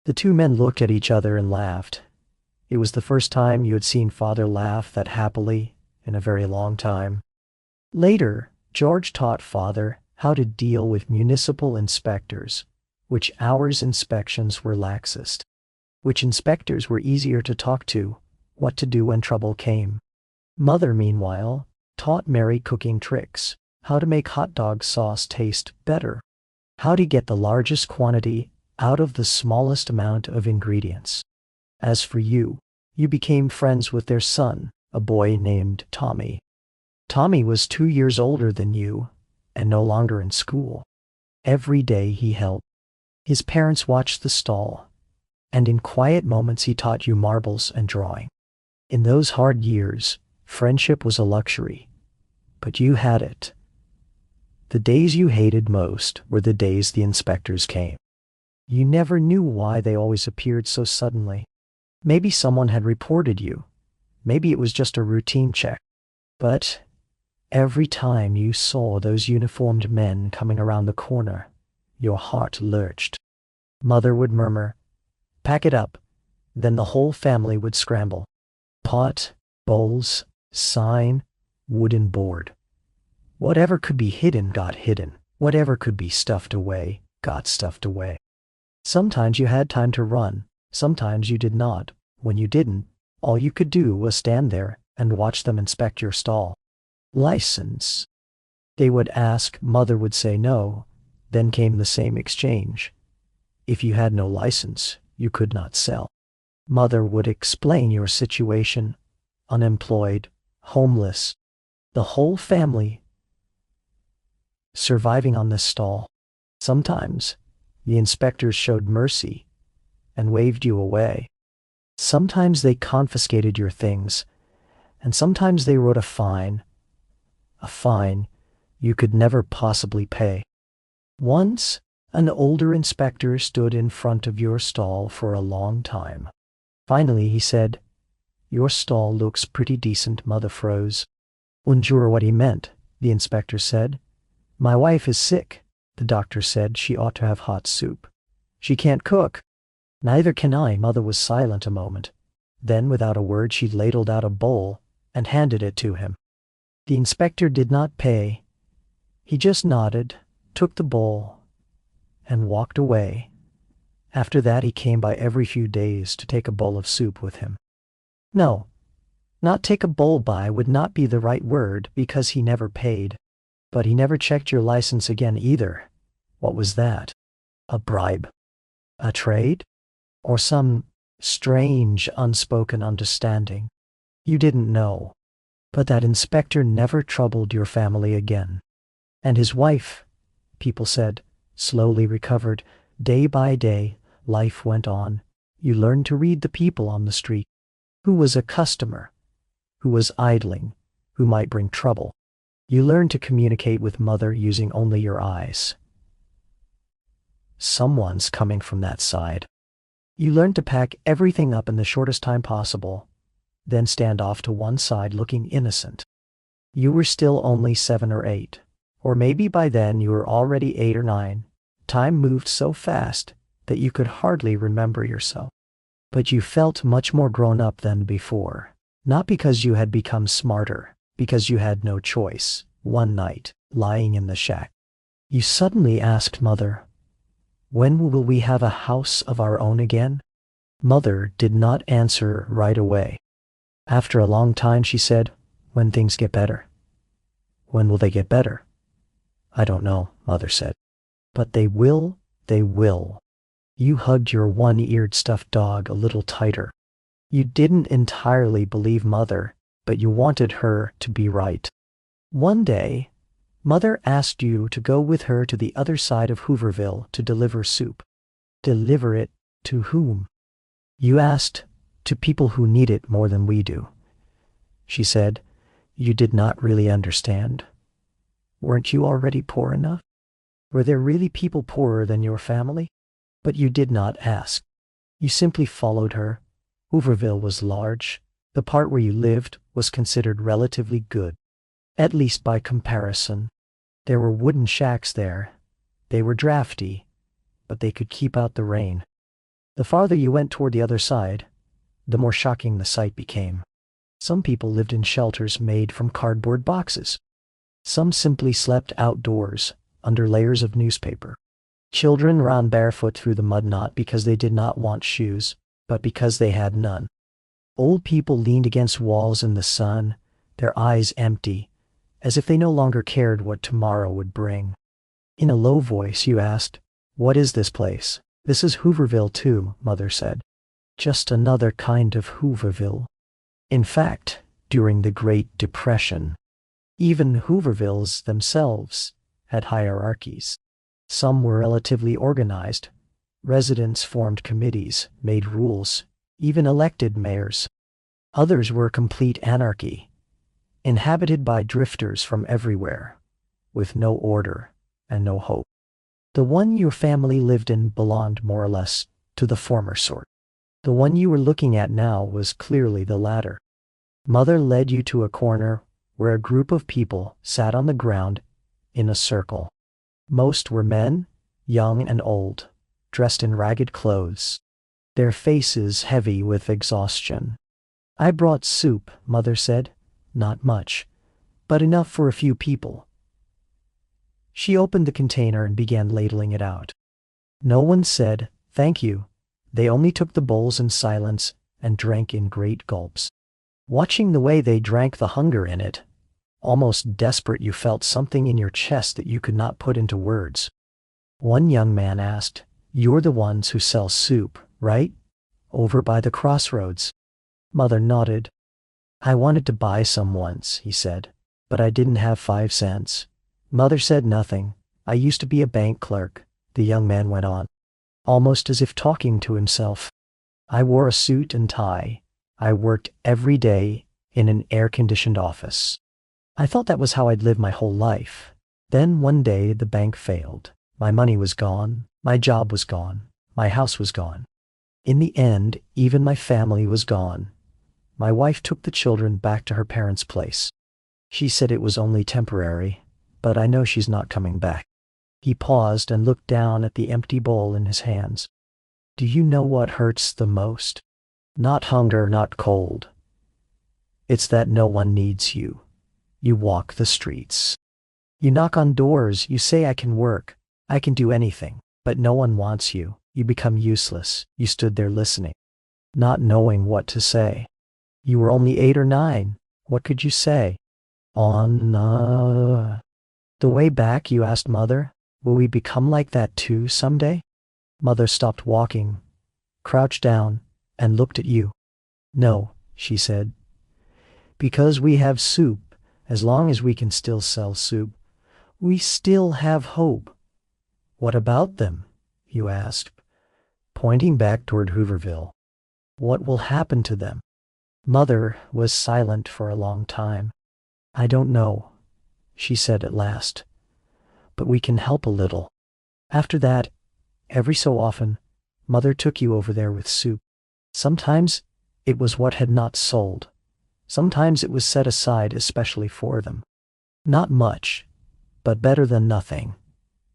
The two men looked at each other and laughed. It was the first time you had seen Father laugh that happily in a very long time. Later, George taught Father how to deal with municipal inspectors, which hours inspections were laxest, which inspectors were easier to talk to, what to do when trouble came. Mother, meanwhile, taught Mary cooking tricks, how to make hot dog sauce taste better, how to get the largest quantity out of the smallest amount of ingredients. As for you, you became friends with their son, a boy named Tommy. Tommy was 2 years older than you and no longer in school. Every day he helped. His parents watched the stall, and in quiet moments he taught you marbles and drawing. In those hard years, friendship was a luxury, but you had it. The days you hated most were the days the inspectors came. You never knew why they always appeared so suddenly. Maybe someone had reported you. Maybe it was just a routine check. But every time you saw those uniformed men coming around the corner, your heart lurched. Mother would murmur, "Pack it up." Then the whole family would scramble. Pot, bowls, sign, wooden board. Whatever could be hidden got hidden. Whatever could be stuffed away got stuffed away. Sometimes you had time to run. Sometimes you did not. When you didn't, all you could do was stand there and watch them inspect your stall. "License?" they would ask. Mother would say no. Then came the same exchange. If you had no license, you could not sell. Mother would explain your situation, unemployed, homeless, the whole family surviving on this stall. Sometimes the inspectors showed mercy and waved you away. Sometimes they confiscated your things, and sometimes they wrote a fine you could never possibly pay. Once, an older inspector stood in front of your stall for a long time. Finally, he said, "Your stall looks pretty decent." Mother froze. Unsure what he meant, the inspector said. "My wife is sick. The doctor said she ought to have hot soup. She can't cook." "Neither can I." Mother was silent a moment. Then, without a word, she ladled out a bowl and handed it to him. The inspector did not pay. He just nodded, took the bowl, and walked away. After that, he came by every few days to take a bowl of soup with him. No, not take a bowl by would not be the right word because he never paid. But he never checked your license again either. What was that? A bribe? A trade? Or some strange, unspoken understanding? You didn't know. But that inspector never troubled your family again. And his wife, people said, slowly recovered. Day by day, life went on. You learned to read the people on the street. Who was a customer? Who was idling? Who might bring trouble? You learned to communicate with Mother using only your eyes. Someone's coming from that side. You learned to pack everything up in the shortest time possible, then stand off to one side looking innocent. You were still only 7 or 8, or maybe by then you were already 8 or 9. Time moved so fast that you could hardly remember yourself. But you felt much more grown up than before, not because you had become smarter, because you had no choice. One night, lying in the shack, you suddenly asked Mother, "When will we have a house of our own again?" Mother did not answer right away. After a long time she said, "When things get better." "When will they get better?" "I don't know," Mother said. "But they will, they will." You hugged your one-eared stuffed dog a little tighter. You didn't entirely believe Mother, but you wanted her to be right. One day, Mother asked you to go with her to the other side of Hooverville to deliver soup. Deliver it to whom? You asked, to people who need it more than we do. She said, you did not really understand. Weren't you already poor enough? Were there really people poorer than your family? But you did not ask. You simply followed her. Hooverville was large. The part where you lived was considered relatively good, at least by comparison. There were wooden shacks there. They were drafty, but they could keep out the rain. The farther you went toward the other side, the more shocking the sight became. Some people lived in shelters made from cardboard boxes. Some simply slept outdoors, under layers of newspaper. Children ran barefoot through the mud not because they did not want shoes, but because they had none. Old people leaned against walls in the sun, their eyes empty, as if they no longer cared what tomorrow would bring. In a low voice you asked, "What is this place?" "This is Hooverville too," Mother said. "Just another kind of Hooverville." In fact, during the Great Depression, even Hoovervilles themselves had hierarchies. Some were relatively organized. Residents formed committees, made rules, even elected mayors. Others were complete anarchy, inhabited by drifters from everywhere, with no order and no hope. The one your family lived in belonged more or less to the former sort. The one you were looking at now was clearly the latter. Mother led you to a corner where a group of people sat on the ground in a circle. Most were men, young and old, dressed in ragged clothes, their faces heavy with exhaustion. "I brought soup," Mother said. "Not much, but enough for a few people." She opened the container and began ladling it out. No one said, "Thank you." They only took the bowls in silence and drank in great gulps. Watching the way they drank, the hunger in it, almost desperate, you felt something in your chest that you could not put into words. One young man asked, "You're the ones who sell soup, right? Over by the crossroads?" Mother nodded. "I wanted to buy some once," he said, "but I didn't have 5 cents. Mother said nothing. "I used to be a bank clerk," the young man went on, almost as if talking to himself. "I wore a suit and tie. I worked every day in an air-conditioned office. I thought that was how I'd live my whole life. Then one day the bank failed. My money was gone. My job was gone. My house was gone. In the end, even my family was gone. My wife took the children back to her parents' place. She said it was only temporary, but I know she's not coming back." He paused and looked down at the empty bowl in his hands. "Do you know what hurts the most? Not hunger, not cold. It's that no one needs you. You walk the streets. You knock on doors, you say, 'I can work, I can do anything,' but no one wants you. You become useless." You stood there listening, not knowing what to say. You were only 8 or 9. What could you say? On the way back, you asked Mother, "Will we become like that too someday?" Mother stopped walking, crouched down, and looked at you. "No," she said, "because we have soup. As long as we can still sell soup, we still have hope." "What about them?" you asked, pointing back toward Hooverville. "What will happen to them?" Mother was silent for a long time. "I don't know," she said at last, "but we can help a little." After that, every so often, Mother took you over there with soup. Sometimes it was what had not sold. Sometimes it was set aside especially for them. Not much, but better than nothing.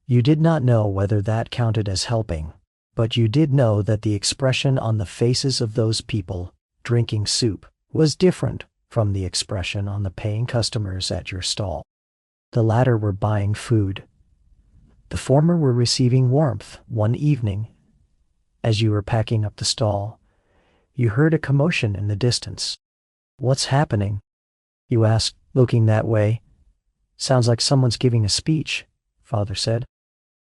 You did not know whether that counted as helping, but you did know that the expression on the faces of those people drinking soup was different from the expression on the paying customers at your stall. The latter were buying food. The former were receiving warmth. One evening, as you were packing up the stall, you heard a commotion in the distance. "What's happening?" you asked, looking that way. "Sounds like someone's giving a speech," Father said.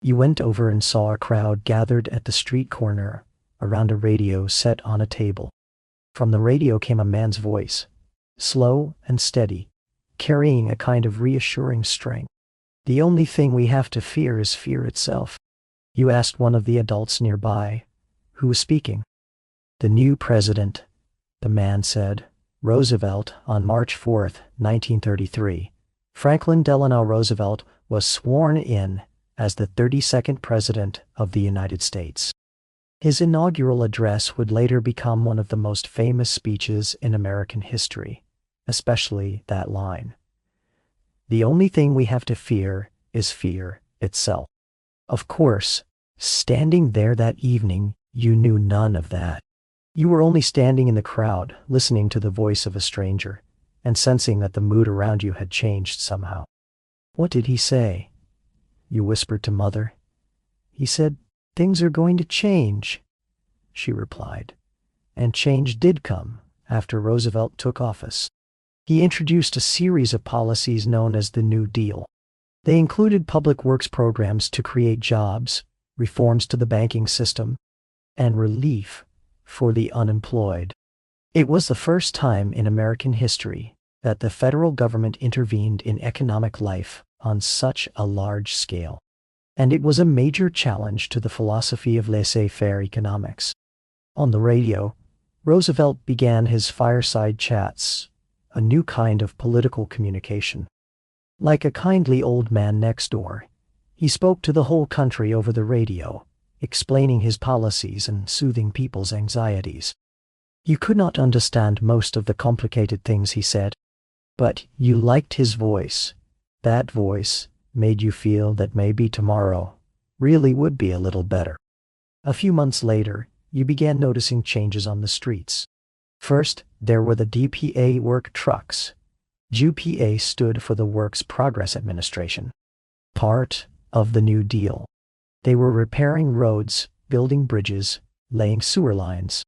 You went over and saw a crowd gathered at the street corner around a radio set on a table. From the radio came a man's voice, slow and steady, carrying a kind of reassuring strength. "The only thing we have to fear is fear itself." You asked one of the adults nearby, who was speaking. "The new president," the man said, "Roosevelt, on March 4, 1933. Franklin Delano Roosevelt was sworn in as the 32nd President of the United States." His inaugural address would later become one of the most famous speeches in American history, especially that line. "The only thing we have to fear is fear itself." Of course, standing there that evening, you knew none of that. You were only standing in the crowd, listening to the voice of a stranger, and sensing that the mood around you had changed somehow. "What did he say?" you whispered to Mother. "He said, 'Things are going to change,'" she replied. And change did come after Roosevelt took office. He introduced a series of policies known as the New Deal. They included public works programs to create jobs, reforms to the banking system, and relief for the unemployed. It was the first time in American history that the federal government intervened in economic life on such a large scale. And it was a major challenge to the philosophy of laissez-faire economics. On the radio, Roosevelt began his fireside chats, a new kind of political communication. Like a kindly old man next door, he spoke to the whole country over the radio, explaining his policies and soothing people's anxieties. You could not understand most of the complicated things he said, but you liked his voice. That voice made you feel that maybe tomorrow really would be a little better. A few months later, you began noticing changes on the streets. First, there were the DPA work trucks. DPA stood for the Works Progress Administration, part of the New Deal. They were repairing roads, building bridges, laying sewer lines.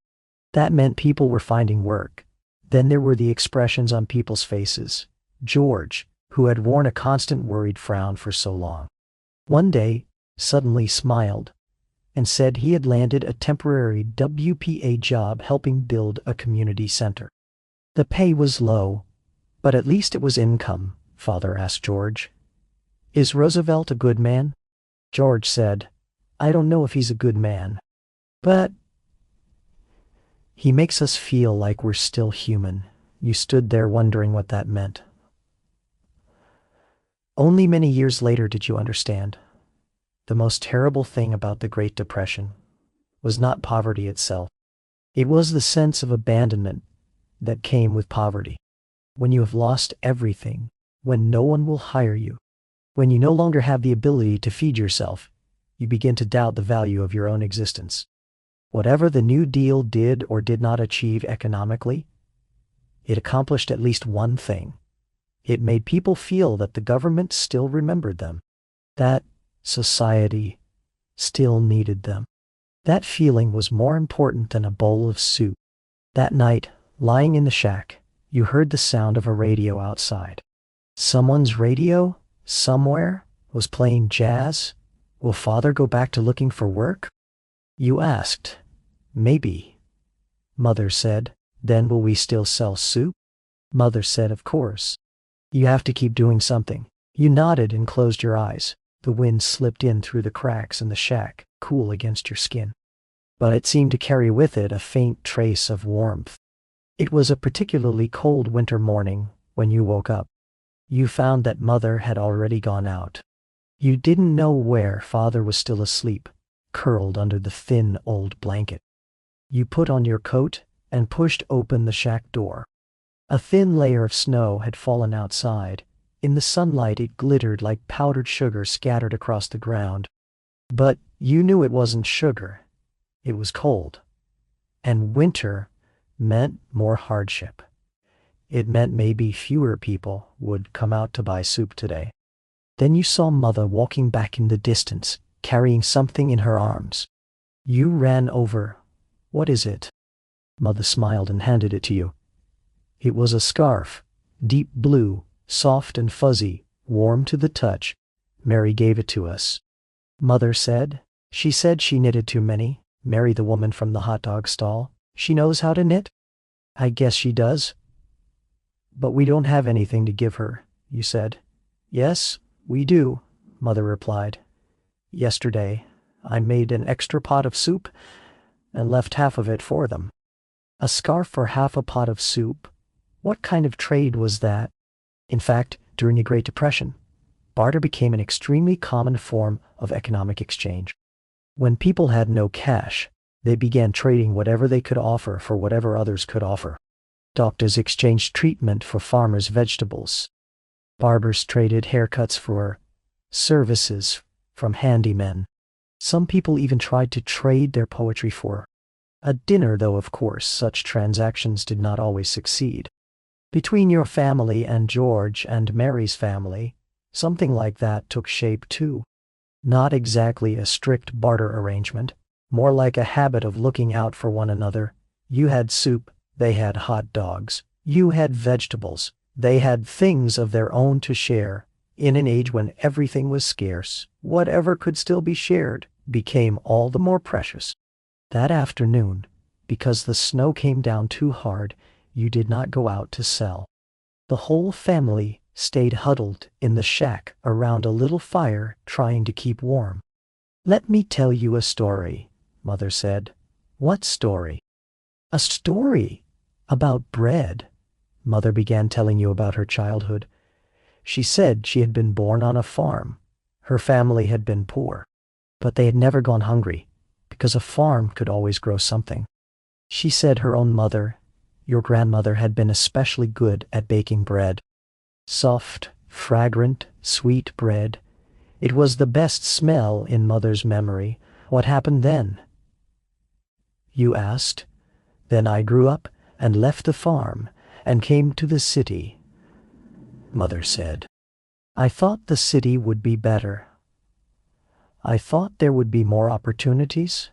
That meant people were finding work. Then there were the expressions on people's faces. George, who had worn a constant worried frown for so long, one day suddenly smiled and said he had landed a temporary WPA job helping build a community center. The pay was low, but at least it was income, Father asked George. "Is Roosevelt a good man?" George said, "I don't know if he's a good man, but he makes us feel like we're still human." You stood there wondering what that meant. Only many years later did you understand. The most terrible thing about the Great Depression was not poverty itself. It was the sense of abandonment that came with poverty. When you have lost everything, when no one will hire you, when you no longer have the ability to feed yourself, you begin to doubt the value of your own existence. Whatever the New Deal did or did not achieve economically, it accomplished at least one thing. It made people feel that the government still remembered them, that society still needed them. That feeling was more important than a bowl of soup. That night, lying in the shack, you heard the sound of a radio outside. Someone's radio, somewhere, was playing jazz. Will Father go back to looking for work? You asked. Maybe. Mother said, "Then will we still sell soup?" Mother said, "Of course. You have to keep doing something." You nodded and closed your eyes. The wind slipped in through the cracks in the shack, cool against your skin. But it seemed to carry with it a faint trace of warmth. It was a particularly cold winter morning when you woke up. You found that Mother had already gone out. You didn't know where Father was still asleep, curled under the thin old blanket. You put on your coat and pushed open the shack door. A thin layer of snow had fallen outside. In the sunlight it glittered like powdered sugar scattered across the ground. But you knew it wasn't sugar. It was cold. And winter meant more hardship. It meant maybe fewer people would come out to buy soup today. Then you saw Mother walking back in the distance, carrying something in her arms. You ran over. "What is it?" Mother smiled and handed it to you. It was a scarf, deep blue, soft and fuzzy, warm to the touch. "Mary gave it to us." Mother said. She said she knitted too many. Mary, the woman from the hot dog stall. She knows how to knit? I guess she does. But we don't have anything to give her, you said. Yes, we do, Mother replied. Yesterday, I made an extra pot of soup and left half of it for them. A scarf for half a pot of soup? What kind of trade was that? In fact, during the Great Depression, barter became an extremely common form of economic exchange. When people had no cash, they began trading whatever they could offer for whatever others could offer. Doctors exchanged treatment for farmers' vegetables. Barbers traded haircuts for services from handymen. Some people even tried to trade their poetry for a dinner, though of course such transactions did not always succeed. Between your family and George and Mary's family, something like that took shape too. Not exactly a strict barter arrangement, more like a habit of looking out for one another. You had soup, they had hot dogs. You had vegetables, they had things of their own to share. In an age when everything was scarce, whatever could still be shared became all the more precious. That afternoon, because the snow came down too hard, you did not go out to sell. The whole family stayed huddled in the shack around a little fire trying to keep warm. Let me tell you a story, Mother said. What story? A story about bread. Mother began telling you about her childhood. She said she had been born on a farm. Her family had been poor, but they had never gone hungry, because a farm could always grow something. She said her own mother, your grandmother, had been especially good at baking bread. Soft, fragrant, sweet bread. It was the best smell in Mother's memory. What happened then? You asked. Then I grew up and left the farm and came to the city, Mother said. I thought the city would be better. I thought there would be more opportunities.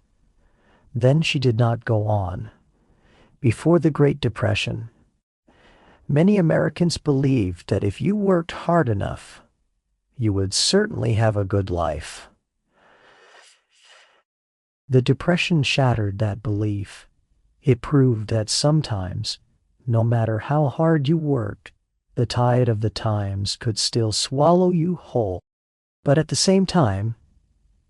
Then she did not go on. Before the Great Depression, many Americans believed that if you worked hard enough, you would certainly have a good life. The Depression shattered that belief. It proved that sometimes, no matter how hard you worked, the tide of the times could still swallow you whole. But at the same time,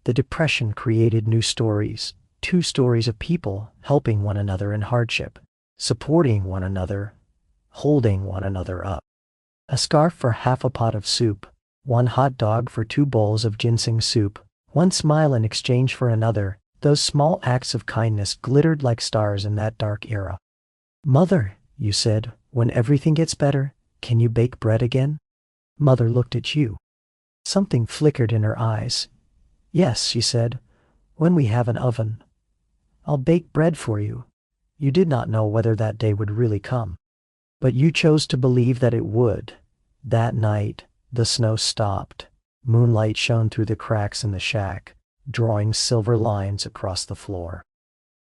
the Depression created new stories. Two stories of people helping one another in hardship, supporting one another, holding one another up. A scarf for half a pot of soup, one hot dog for 2 bowls of ginseng soup, one smile in exchange for another. Those small acts of kindness glittered like stars in that dark era. Mother, you said, when everything gets better, can you bake bread again? Mother looked at you. Something flickered in her eyes. Yes, she said, when we have an oven. I'll bake bread for you. You did not know whether that day would really come. But you chose to believe that it would. That night, the snow stopped. Moonlight shone through the cracks in the shack, drawing silver lines across the floor.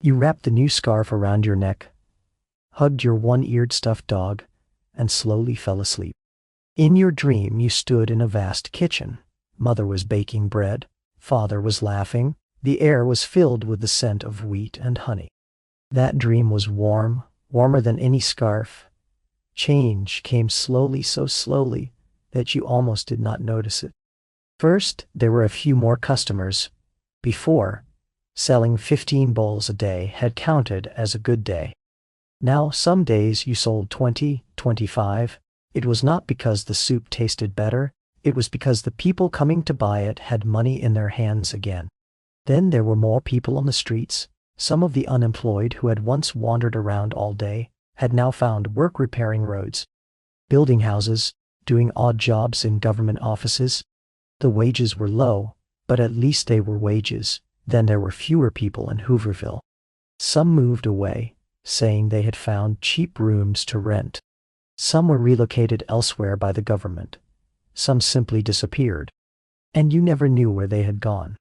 You wrapped the new scarf around your neck, hugged your one-eared stuffed dog, and slowly fell asleep. In your dream, you stood in a vast kitchen. Mother was baking bread. Father was laughing. The air was filled with the scent of wheat and honey. That dream was warm, warmer than any scarf. Change came slowly, so slowly that you almost did not notice it. First, there were a few more customers. Before, selling 15 bowls a day had counted as a good day. Now, some days you sold 20, 25. It was not because the soup tasted better. It was because the people coming to buy it had money in their hands again. Then there were more people on the streets. Some of the unemployed who had once wandered around all day had now found work repairing roads, building houses, doing odd jobs in government offices. The wages were low, but at least they were wages. Then there were fewer people in Hooverville. Some moved away, saying they had found cheap rooms to rent. Some were relocated elsewhere by the government. Some simply disappeared, and you never knew where they had gone.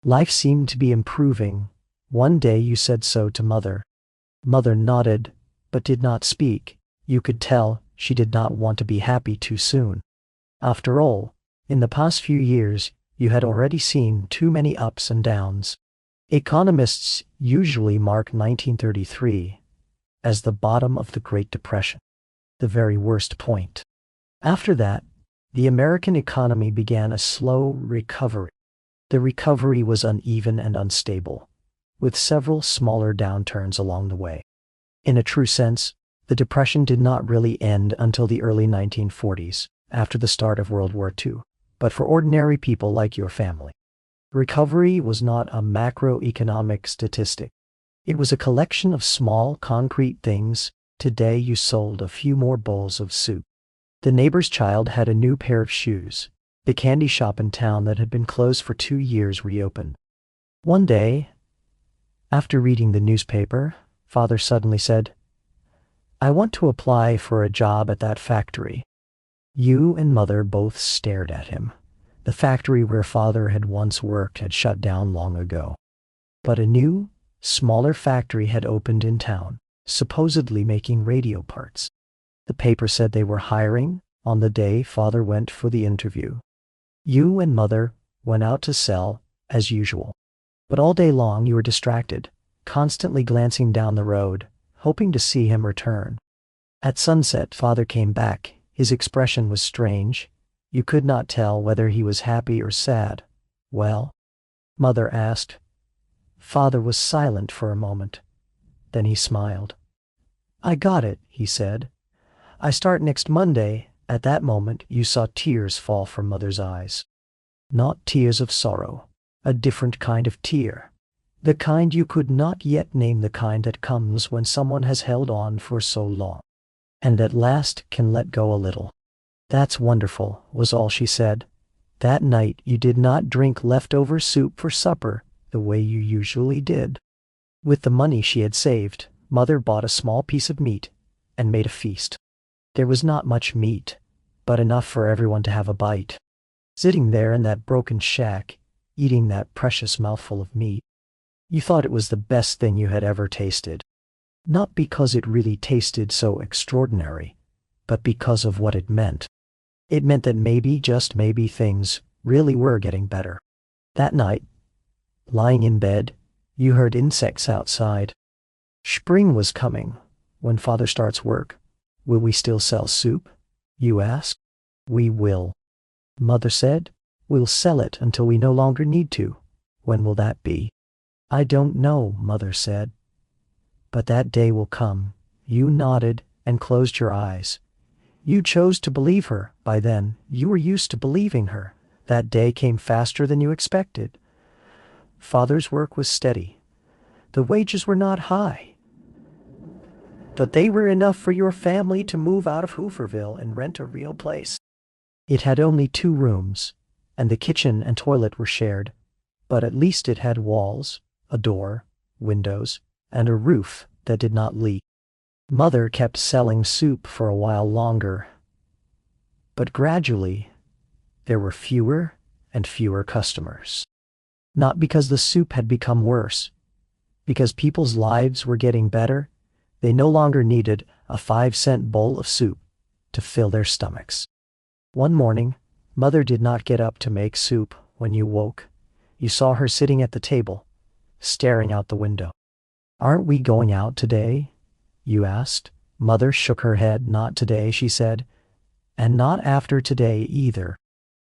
Life seemed to be improving. One day you said so to Mother. Mother nodded, but did not speak. You could tell she did not want to be happy too soon. After all, in the past few years, You had already seen too many ups and downs. Economists usually mark 1933 as the bottom of the Great Depression, the very worst point. After that, the American economy began a slow recovery. The recovery was uneven and unstable, with several smaller downturns along the way. In a true sense, the Depression did not really end until the early 1940s, after the start of World War II, but for ordinary people like your family. Recovery was not a macroeconomic statistic. It was a collection of small, concrete things. Today you sold a few more bowls of soup. The neighbor's child had a new pair of shoes. The candy shop in town that had been closed for 2 years reopened. One day, after reading the newspaper, Father suddenly said, "I want to apply for a job at that factory." You and Mother both stared at him. The factory where Father had once worked had shut down long ago. But a new, smaller factory had opened in town, supposedly making radio parts. The paper said they were hiring on the day Father went for the interview. You and Mother went out to sell, as usual. But all day long you were distracted, constantly glancing down the road, hoping to see him return. At sunset, Father came back. His expression was strange. You could not tell whether he was happy or sad. "Well?" Mother asked. Father was silent for a moment. Then he smiled. "I got it," he said. "I start next Monday." At that moment you saw tears fall from Mother's eyes. Not tears of sorrow, a different kind of tear. The kind you could not yet name, the kind that comes when someone has held on for so long, and at last can let go a little. "That's wonderful," was all she said. That night you did not drink leftover soup for supper the way you usually did. With the money she had saved, Mother bought a small piece of meat and made a feast. There was not much meat, but enough for everyone to have a bite. Sitting there in that broken shack, eating that precious mouthful of meat, you thought it was the best thing you had ever tasted. Not because it really tasted so extraordinary, but because of what it meant. It meant that maybe, just maybe, things really were getting better. That night, lying in bed, you heard insects outside. Spring was coming. When Father starts work, will we still sell soup? You asked. "We will," Mother said. "We'll sell it until we no longer need to." "When will that be?" "I don't know," Mother said. "But that day will come." You nodded and closed your eyes. You chose to believe her. By then, you were used to believing her. That day came faster than you expected. Father's work was steady. The wages were not high, but they were enough for your family to move out of Hooverville and rent a real place. It had only 2 rooms, and the kitchen and toilet were shared, but at least it had walls, a door, windows, and a roof that did not leak. Mother kept selling soup for a while longer, but gradually there were fewer and fewer customers. Not because the soup had become worse, because people's lives were getting better. They no longer needed a 5-cent bowl of soup to fill their stomachs. One morning, Mother did not get up to make soup. When you woke, you saw her sitting at the table, staring out the window. "Aren't we going out today?" you asked. Mother shook her head. "Not today," she said, "and not after today either."